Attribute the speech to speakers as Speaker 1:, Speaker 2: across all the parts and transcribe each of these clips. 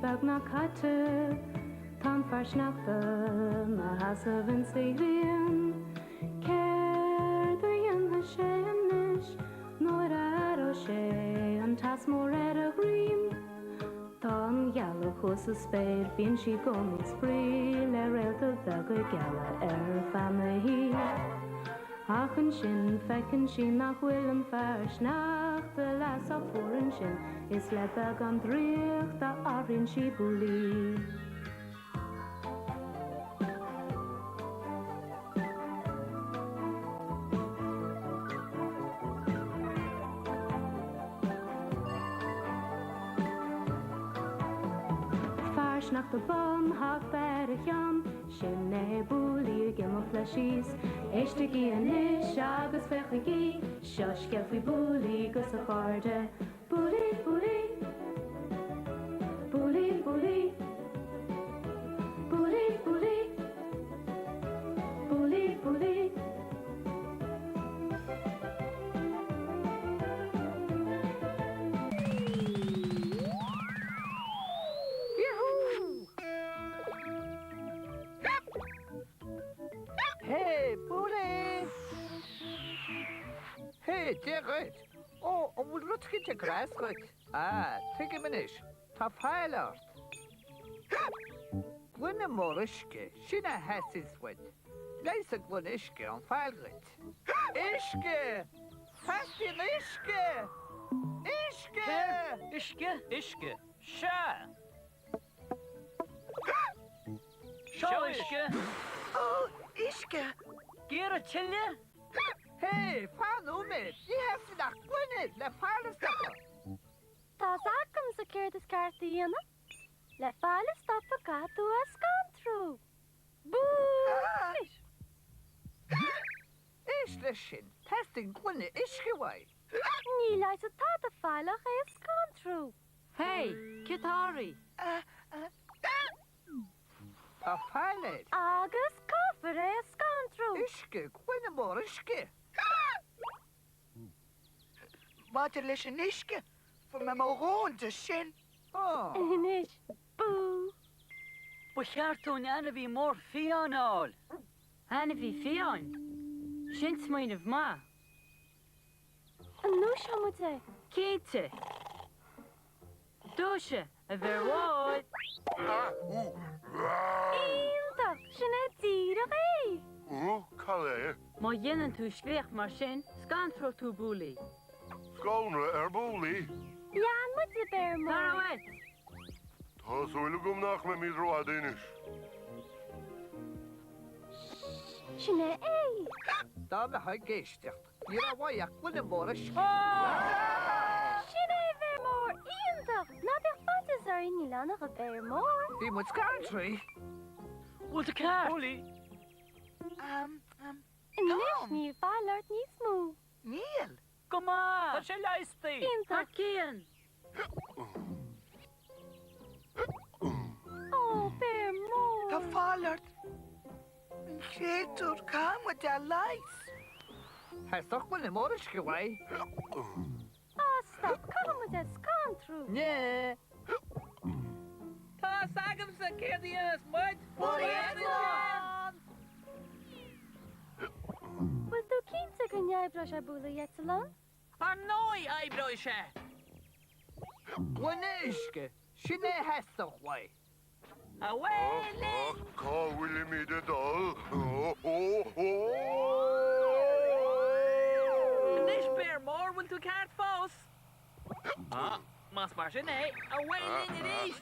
Speaker 1: bag na caite Tá farsnachta ma hasa van Sylvian Care the sé anish Nor ar o sé an tas mór a grím Tá an geala chus a spéir bíon si gom sprí le réalta bag a geala fanna hí Achan sin fecinn sin nach bhfuil an farsnachta las a fóran sin Is le bag an dríocht a áiríonn si Bouli Nach de bom haf berjan sin Bouli gem of fleshies Echte gi an ish agus fecha gi Shush gef we Bouli gus a farde Bouli, Bouli Bouli, Bouli Bouli, Bouli Bouli, Bouli
Speaker 2: Dear good. Oh, we'll look at the grass good. Take a minute. Ta pilot. Gwynna morishke, shina hassis wit. Leisa gwynishke on filgrit. Ishke! Hastin ishke! Ishke!
Speaker 3: Ishke. Sha! Sha ishke.
Speaker 4: Oh, Ishke.
Speaker 3: Gira chilya?
Speaker 2: Hey, fan umid. Je hebt dat gwynnydd, le pilot.
Speaker 5: Tá sacam sa céir is cartaíana le fáile stoppa catú a scantrú. Bú!
Speaker 2: Is le sin, testing gwynny ishke way.
Speaker 5: Ní leis a tá a fáilech é scantrú.
Speaker 6: Hey, Kitari.
Speaker 2: Ta pilot.
Speaker 5: Agus coffer é scantrú.
Speaker 2: Ishke, gwynna morishke.
Speaker 4: Wat leis an Ishke for me mógón de sin.
Speaker 2: Oh.
Speaker 5: Inis, bú.
Speaker 3: Bu cheartún ana bhí mór fianál.
Speaker 6: Hanna bhí fiáin. Sin smaoinemh ma.
Speaker 5: An núis hamuide.
Speaker 6: Céite. Dúise a bhar
Speaker 5: Íntach, sin é díreach é.
Speaker 7: Calais.
Speaker 6: Má dhéanann tú scríoch mar sin, scantró tú Bouli.
Speaker 7: Scaunra Bouli.
Speaker 5: Lean muide bear mór.
Speaker 6: Tarwet.
Speaker 7: Tá súile gom nach me mí roiadéis.
Speaker 5: Sin é é.
Speaker 2: Da me ha geistecht. Ira waiach gwynna morishke.
Speaker 5: Sin é bear mór. Íntach, na bheith fatas ar in Ilánach a bear mór.
Speaker 2: Bhí muid country.
Speaker 3: Bhfuil de ceart. Bouli.
Speaker 5: Inis ní fáilart níos mú.
Speaker 4: Níl.
Speaker 3: Come on. Tá sé leistaí.
Speaker 5: Íntach.
Speaker 6: Cían.
Speaker 5: Oh, bear mór.
Speaker 4: Tá fáilart. An chéadúr cáma de leis.
Speaker 2: Has toch gwynna morishke way.
Speaker 5: Oh, stop, come a scantrú.
Speaker 2: Ne.
Speaker 3: Tá sagam sa céirdianas, muid.
Speaker 5: Bhfuil tú cínta go neamhbreis ar búla dhétalán?
Speaker 3: An nói aibreoidh sé.
Speaker 2: Gwynna ishke. Sinna hastoch way.
Speaker 3: Away,
Speaker 7: Cá bhfuil mí de dal.
Speaker 3: Nis bear mór bhain tú ceart fós. Mas mar sin é. Away, Nis.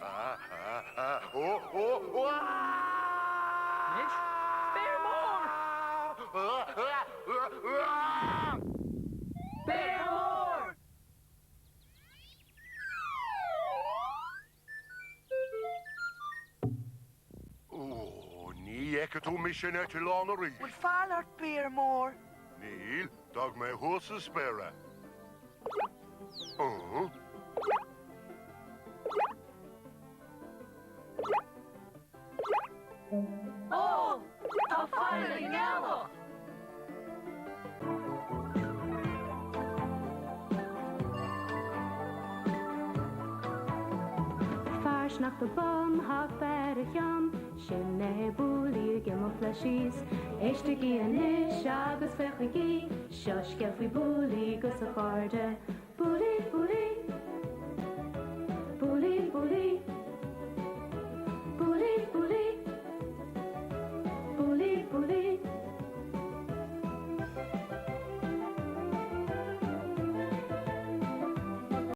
Speaker 3: Nis. Bear mór. Bear mór.
Speaker 7: Ní ecca tú mi sin et lánarí.
Speaker 4: Bhfuil fáilart bear mór.
Speaker 7: Níl, dag me hosa spera.
Speaker 3: Oh, tá fáil in gealach.
Speaker 1: snach the bum hach better yum. Shinne Bouli gimmo fleshies. Eishtigi and ish agus fechigi. Shush get we Bouli gus a charde. Bouli, Bouli.